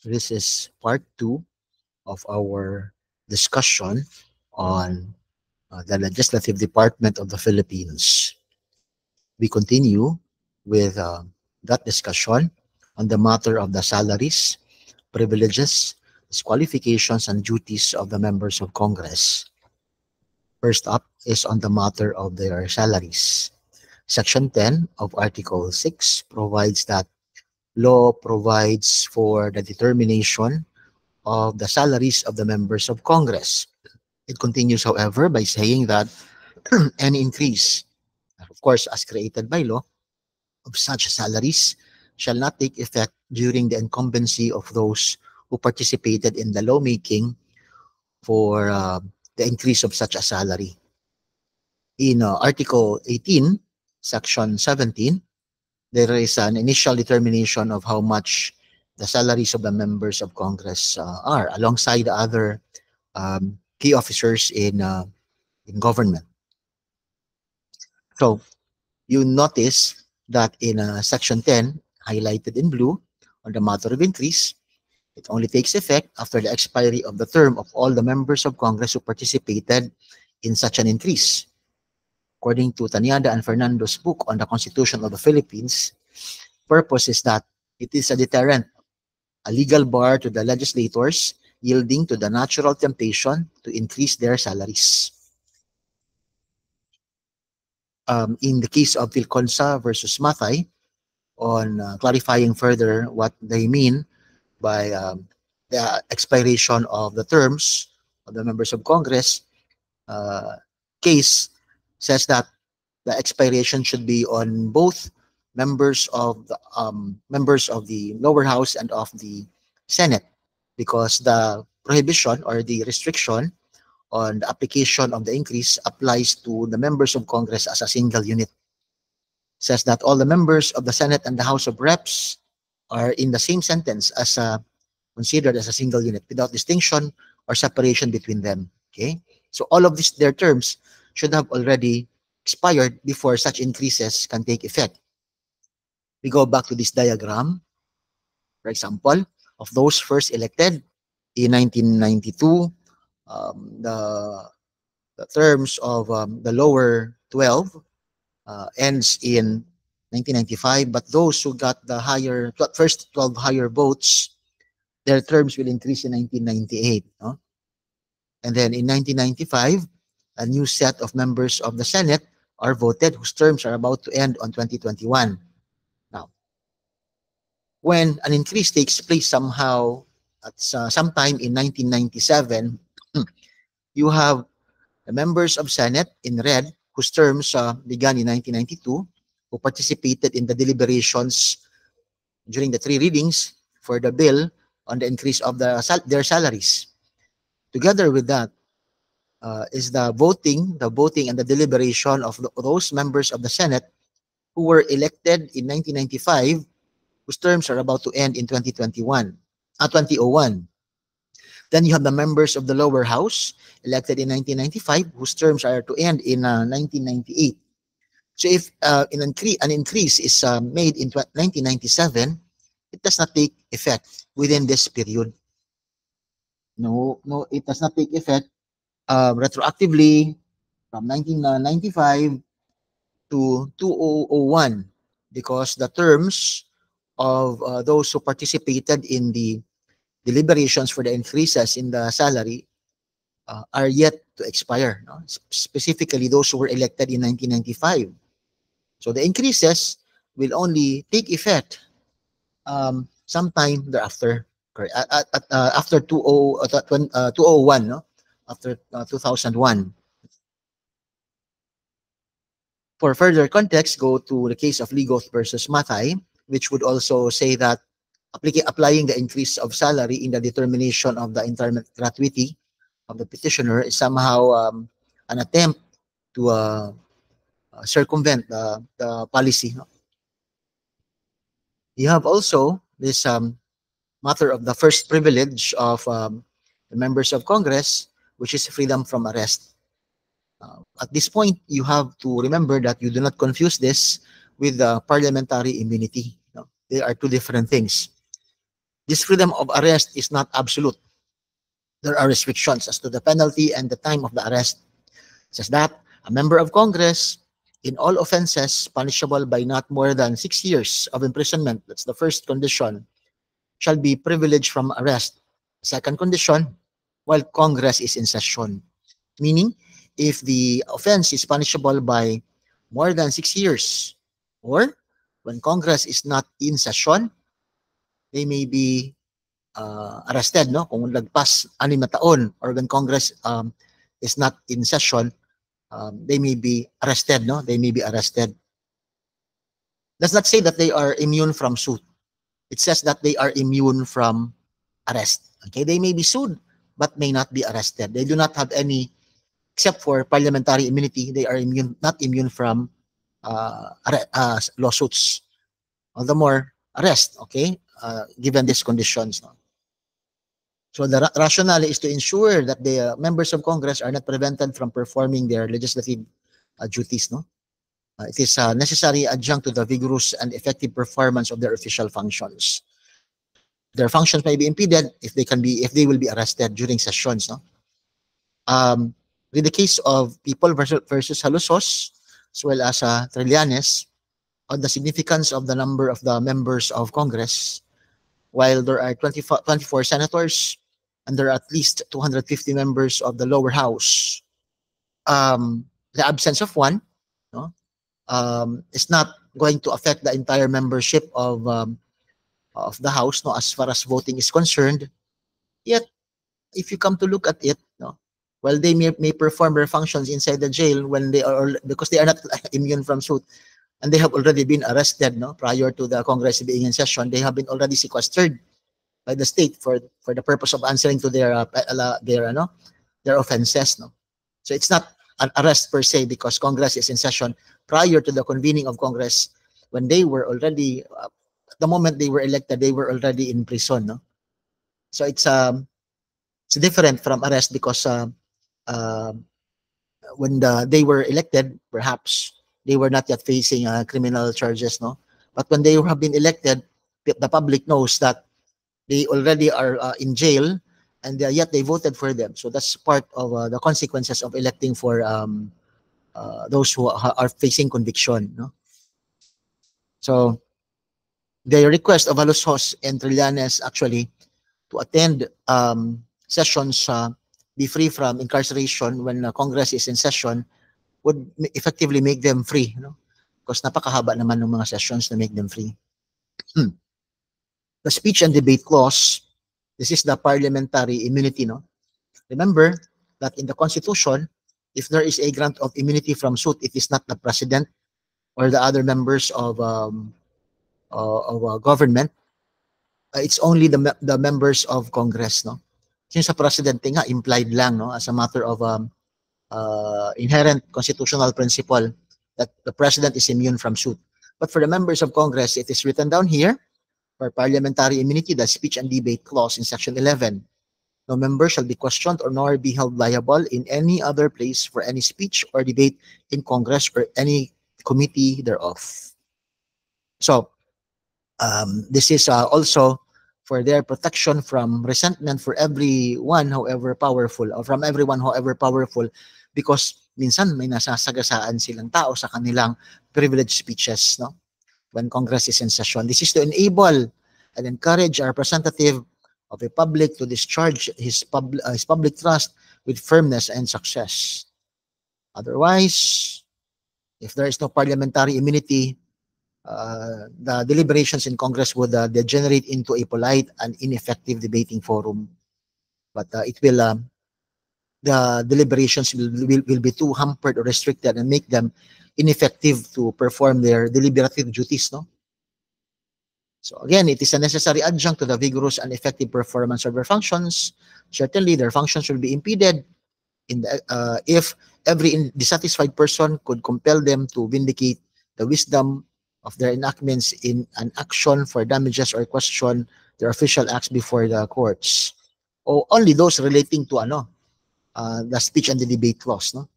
This is part 2 of our discussion on the Legislative Department of the Philippines. We continue with that discussion on the matter of the salaries, privileges, qualifications, and duties of the members of Congress. First up is on the matter of their salaries. Section 10 of Article 6 provides that law provides for the determination of the salaries of the members of Congress. It continues, however, by saying that any increase, of course, as created by law, of such salaries shall not take effect during the incumbency of those who participated in the lawmaking for the increase of such a salary. In Article 18, Section 17, there is an initial determination of how much the salaries of the members of Congress are, alongside other key officers in government. So you notice that in Section 10, highlighted in blue, on the matter of increase, it only takes effect after the expiry of the term of all the members of Congress who participated in such an increase. According to Tanyada and Fernando's book on the Constitution of the Philippines, purpose is that it is a deterrent, a legal bar to the legislators yielding to the natural temptation to increase their salaries. In the case of Vilconsa versus Matay, on clarifying further what they mean by the expiration of the terms of the members of Congress, case says that the expiration should be on both members of the lower house and of the Senate, because the prohibition or the restriction on the application of the increase applies to the members of Congress as a single unit. Says that all the members of the Senate and the House of Reps are in the same sentence as considered as a single unit without distinction or separation between them. Okay, so all of these their terms should have already expired before such increases can take effect. We go back to this diagram, for example, of those first elected in 1992. The terms of the lower 12 ends in 1995, but those who got the first 12 higher votes, their terms will increase in 1998. No? And then in 1995, a new set of members of the Senate are voted whose terms are about to end on 2021. Now, when an increase takes place somehow at sometime in 1997, you have the members of Senate in red whose terms began in 1992, who participated in the deliberations during the 3 readings for the bill on the increase of their salaries. Together with that is the voting and the deliberation of those members of the Senate who were elected in 1995, whose terms are about to end in 2001. Then you have the members of the lower house elected in 1995, whose terms are to end in 1998. So if an increase is made in 1997, it does not take effect within this period. No, it does not take effect retroactively from 1995 to 2001, because the terms of those who participated in the deliberations for the increases in the salary are yet to expire. No? Specifically, those who were elected in 1995. So the increases will only take effect sometime thereafter, after 2001, no? After 2001. For further context, go to the case of Ligoth versus Matay, which would also say that applying the increase of salary in the determination of the interment gratuity of the petitioner is somehow an attempt to circumvent the policy. No? You have also this matter of the first privilege of the members of Congress, which is freedom from arrest. At this point, you have to remember that you do not confuse this with parliamentary immunity. No? They are two different things. This freedom of arrest is not absolute. There are restrictions as to the penalty and the time of the arrest. It says that a member of Congress in all offenses punishable by not more than 6 years of imprisonment, that's the first condition, shall be privileged from arrest. Second condition, while Congress is in session. Meaning, if the offense is punishable by more than 6 years, or when Congress is not in session, they may be arrested, no? Kung lagpas 6 na taon, or when Congress is not in session, they may be arrested, no? They may be arrested. Does not say that they are immune from suit. It says that they are immune from arrest. Okay, they may be sued, but may not be arrested. They do not have any, except for parliamentary immunity, they are immune, not immune from lawsuits. All the more arrest, okay, given these conditions. No? So the rationale is to ensure that the members of Congress are not prevented from performing their legislative duties. No, it is a necessary adjunct to the vigorous and effective performance of their official functions. Their functions may be impeded if they will be arrested during sessions. No, in the case of People versus Halusos, as well as Trillanes, on the significance of the number of the members of Congress, while there are 24 senators and there are at least 250 members of the lower house, the absence of one, no, is not going to affect the entire membership of the house, no, as far as voting is concerned. Yet, if you come to look at it, no, while they may perform their functions inside the jail when they are, because they are not immune from suit, and they have already been arrested, no, prior to the Congress being in session, they have been already sequestered by the state for the purpose of answering to their offenses, no. So it's not an arrest per se because Congress is in session. Prior to the convening of Congress, when they were already the moment they were elected, they were already in prison, no. So it's different from arrest because when they were elected, perhaps they were not yet facing criminal charges, no. But when they have been elected, the public knows that they already are in jail, and yet they voted for them. So that's part of the consequences of electing for those who are facing conviction, no. So the request of Halusos and Trillanes actually to attend sessions, be free from incarceration when Congress is in session, would effectively make them free, you know, because napakahaba naman ng mga sessions to make them free. The speech and debate clause, this is the parliamentary immunity, no. Remember that in the Constitution, if there is a grant of immunity from suit, it is not the president or the other members of government. It's only the members of Congress, no. Since sa presidente nga implied lang, no, as a matter of inherent constitutional principle that the president is immune from suit. But for the members of Congress, it is written down here for parliamentary immunity, the speech and debate clause in section 11. No member shall be questioned or nor be held liable in any other place for any speech or debate in Congress or any committee thereof. So this is also for their protection from resentment for everyone, however powerful, or from everyone, however powerful, because minsan may nasasagasaan silang tao sa kanilang privileged speeches, no, when Congress is in session. This is to enable and encourage our representative of the public to discharge his public trust with firmness and success. Otherwise, if there is no parliamentary immunity, the deliberations in Congress would degenerate into a polite and ineffective debating forum. But it will, the deliberations will be too hampered or restricted and make them ineffective to perform their deliberative duties, no? So again, it is a necessary adjunct to the vigorous and effective performance of their functions. Certainly, their functions will be impeded if every dissatisfied person could compel them to vindicate the wisdom of their enactments in an action for damages or question their official acts before the courts. O only those relating to the speech and the debate clause, no?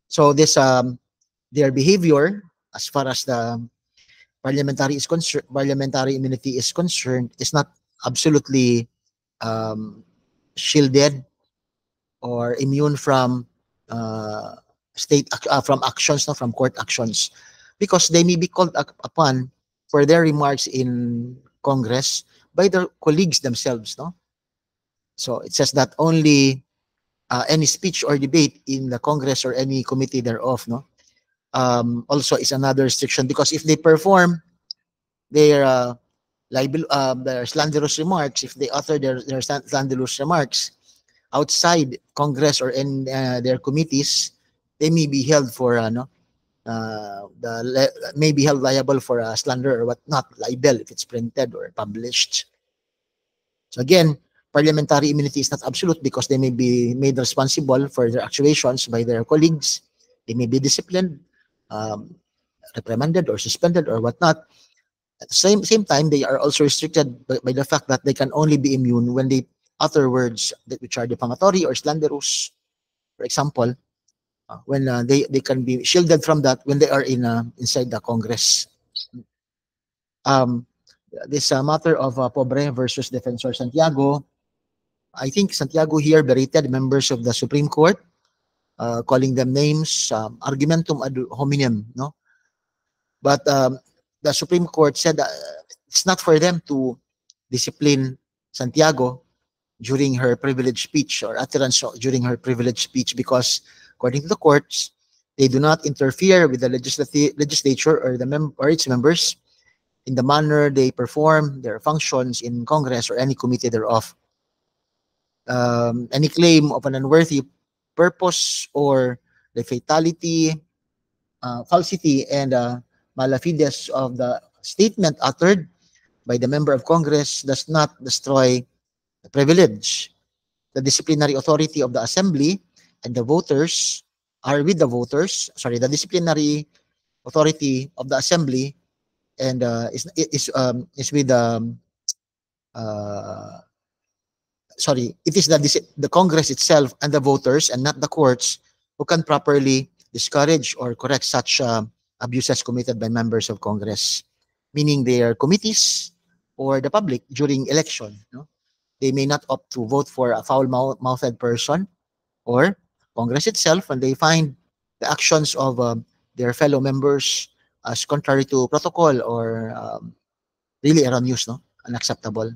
So this their behavior as far as the parliamentary immunity is concerned, is not absolutely um, shielded or immune from uh, from actions, no, from court actions, because they may be called upon for their remarks in Congress by their colleagues themselves, no. So it says that only any speech or debate in the Congress or any committee thereof, no, also is another restriction, because if they perform their their slanderous remarks, if they utter their slanderous remarks outside Congress or in their committees, they may be held for may be held liable for slander or whatnot, libel if it's printed or published. So again, parliamentary immunity is not absolute, because they may be made responsible for their actuations by their colleagues. They may be disciplined, um, reprimanded, or suspended, or whatnot. At the same time, they are also restricted by the fact that they can only be immune when they utter words which are defamatory or slanderous. For example, when they can be shielded from that when they are inside the Congress. Um, this matter of Pobre versus Defensor Santiago, I think Santiago here berated members of the Supreme Court, calling them names, argumentum ad hominem, no? But the Supreme Court said it's not for them to discipline Santiago during her privileged speech or utterance during her privileged speech, because according to the courts, they do not interfere with the legislature or or its members in the manner they perform their functions in Congress or any committee thereof. Any claim of an unworthy purpose or the fatality, falsity, and malafides of the statement uttered by the member of Congress does not destroy the privilege. The disciplinary authority of the assembly and the voters are with the voters. Sorry, the disciplinary authority of the assembly and is with uh, sorry, it is the Congress itself and the voters and not the courts who can properly discourage or correct such abuses committed by members of Congress, meaning their committees or the public during election. No? They may not opt to vote for a foul-mouthed person, or Congress itself when they find the actions of their fellow members as contrary to protocol or really erroneous, no, unacceptable.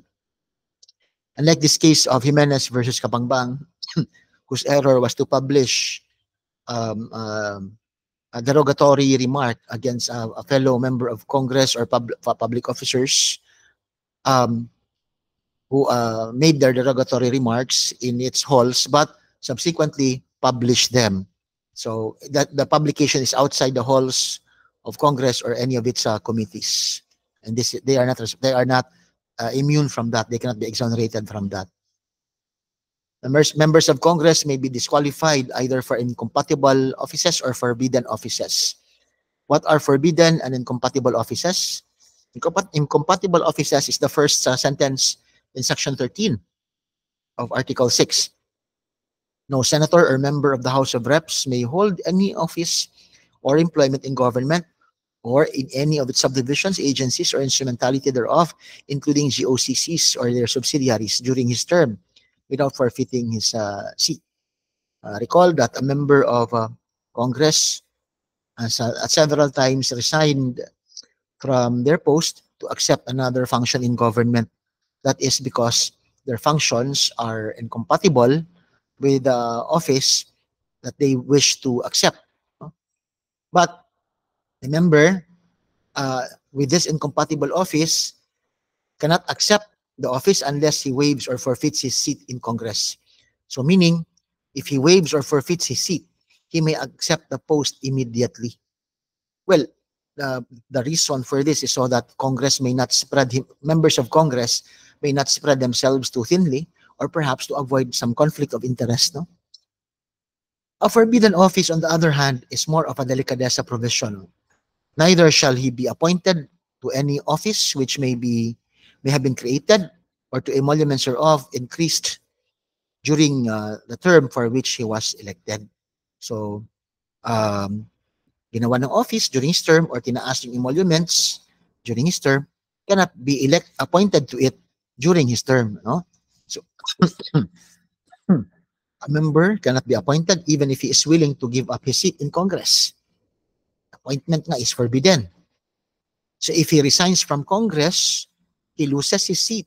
Unlike this case of Jimenez versus Kapangbang, whose error was to publish a derogatory remark against a fellow member of Congress or public officers, um, who made their derogatory remarks in its halls, but subsequently published them. So that the publication is outside the halls of Congress or any of its committees, and they are not immune from that. They cannot be exonerated from that. Members of Congress may be disqualified either for incompatible offices or forbidden offices. What are forbidden and incompatible offices? Incompatible offices is the first sentence in Section 13 of Article 6. No senator or member of the House of Reps may hold any office or employment in government or in any of its subdivisions, agencies, or instrumentality thereof, including GOCCs or their subsidiaries, during his term without forfeiting his seat. Recall that a member of Congress has several times resigned from their post to accept another function in government. That is because their functions are incompatible with the office that they wish to accept. But remember, with this incompatible office, cannot accept the office unless he waives or forfeits his seat in Congress. So meaning, if he waives or forfeits his seat, he may accept the post immediately. Well, the reason for this is so that Congress may not spread members of Congress may not spread themselves too thinly, or perhaps to avoid some conflict of interest. No? A forbidden office, on the other hand, is more of a delicadeza provision. Neither shall he be appointed to any office which may have been created, or to emoluments thereof increased during the term for which he was elected. So, ginawa ng office during his term or tinaas yung emoluments during his term cannot be appointed to it during his term. No? So a member cannot be appointed even if he is willing to give up his seat in Congress. Appointment nga is forbidden. So if he resigns from Congress, he loses his seat.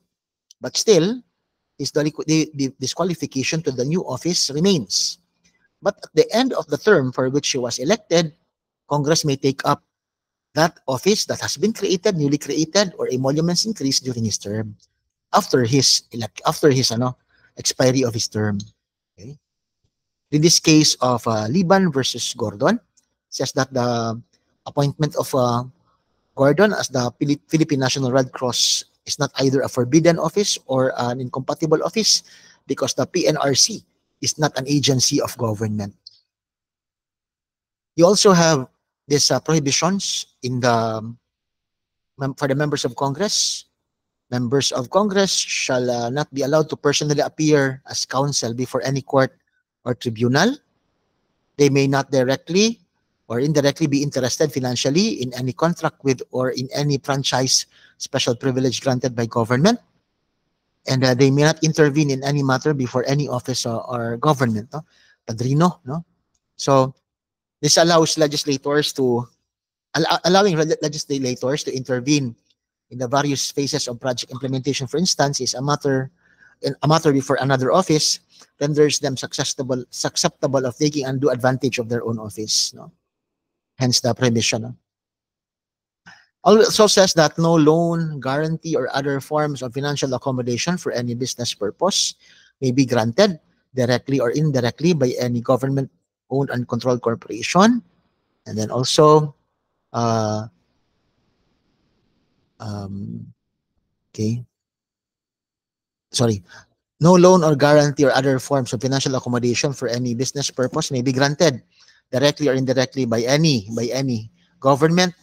But still, the disqualification to the new office remains. But at the end of the term for which he was elected, Congress may take up that office that has been created, newly created, or emoluments increased during his term after his expiry of his term. Okay. In this case of Liban versus Gordon, says that the appointment of Gordon as the Philippine National Red Cross is not either a forbidden office or an incompatible office because the PNRC is not an agency of government. You also have these prohibitions in the for the members of Congress. Members of Congress shall not be allowed to personally appear as counsel before any court or tribunal. They may not directly or indirectly be interested financially in any contract with or in any franchise special privilege granted by government. And they may not intervene in any matter before any office or government. No? Padrino. No? So this allows legislators to, allowing legislators to intervene in the various phases of project implementation, for instance, is a matter before another office, renders them susceptible of taking undue advantage of their own office. No? Hence the prohibition. No? Also says that no loan, guarantee, or other forms of financial accommodation for any business purpose may be granted directly or indirectly by any government-owned and controlled corporation. And then also, no loan or guarantee or other forms of financial accommodation for any business purpose may be granted directly or indirectly by any government,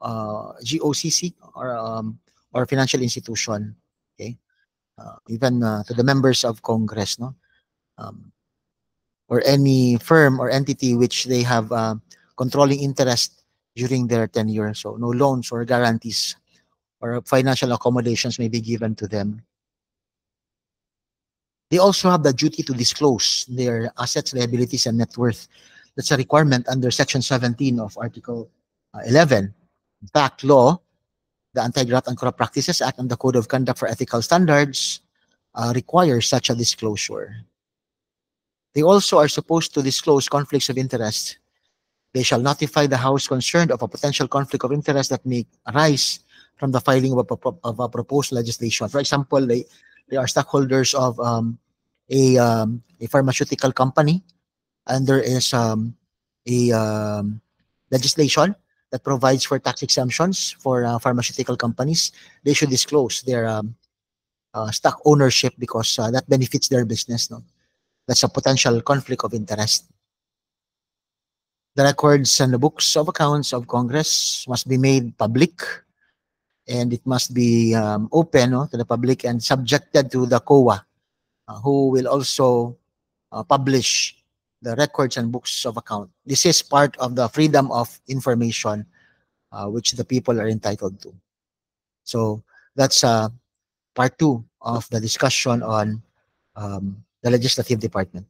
GOCC, or financial institution. Okay, even to the members of Congress, no, or any firm or entity which they have controlling interest during their tenure. So no loans or guarantees or financial accommodations may be given to them. They also have the duty to disclose their assets, liabilities, and net worth. That's a requirement under Section 17 of Article 11. In fact, law, the Anti-Graft and Corrupt Practices Act, and the Code of Conduct for Ethical Standards requires such a disclosure. They also are supposed to disclose conflicts of interest. They shall notify the House concerned of a potential conflict of interest that may arise from the filing of a proposed legislation. For example, they are stockholders of a pharmaceutical company, and there is a legislation that provides for tax exemptions for pharmaceutical companies. They should disclose their stock ownership because that benefits their business. No? That's a potential conflict of interest. The records and the books of accounts of Congress must be made public, and it must be open to the public and subjected to the COA, who will also publish the records and books of account. This is part of the freedom of information which the people are entitled to. So that's part 2 of the discussion on the legislative department.